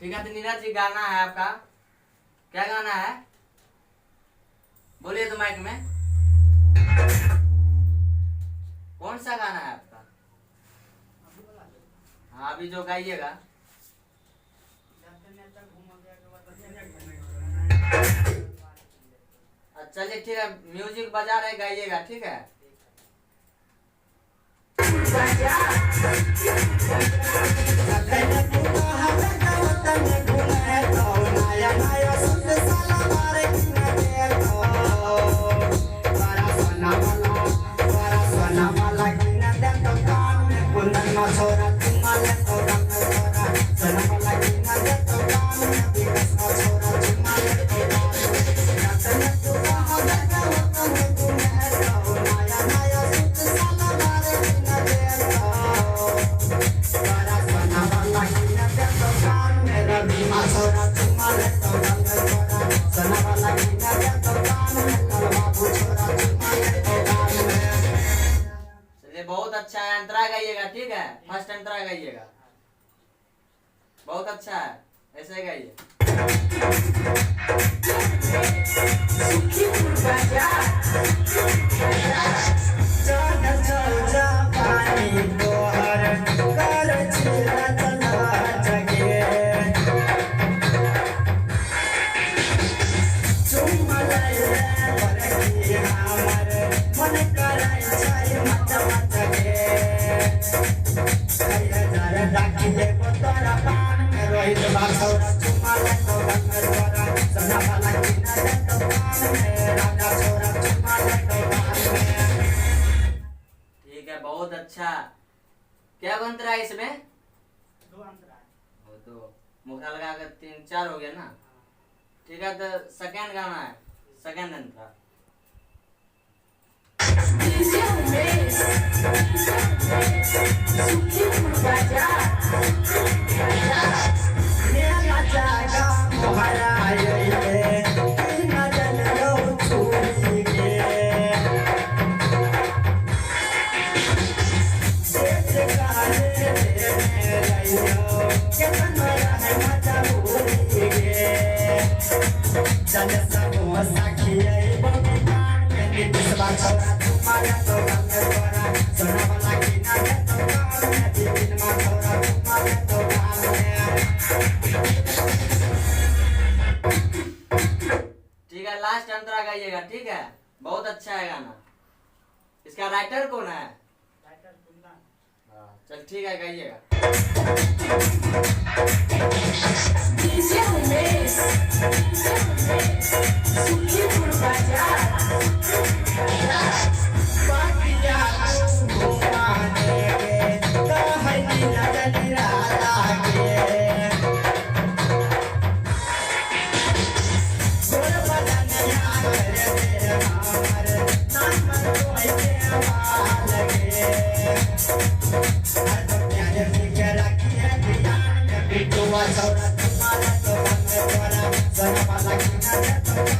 ठीक है, तो नीरज जी गाना है आपका, क्या गाना है बोलिए तो माइक में। कौन सा गाना है आपका? हाँ अभी जो गाइएगा। चलिए ठीक है, म्यूजिक बजा रहे गाइएगा, ठीक है। बहुत अच्छा है, अंतरा गाइएगा, ठीक है। फर्स्ट अंतरा गाइएगा, बहुत अच्छा है, ऐसे गाइए। ठीक है, बहुत अच्छा। क्या अंतरा है इसमें? दो अंतरा है। दो मुखरा लगा कर 3 4 हो गया ना। ठीक है, तो सेकंड गाना है, सेकंड अंतरा। ठीक है, लास्ट अंतरा गाइएगा, ठीक है। बहुत अच्छा है गाना। इसका राइटर कौन है? राइटर कुंदन। हाँ चल ठीक है, गाइएगा। Wow.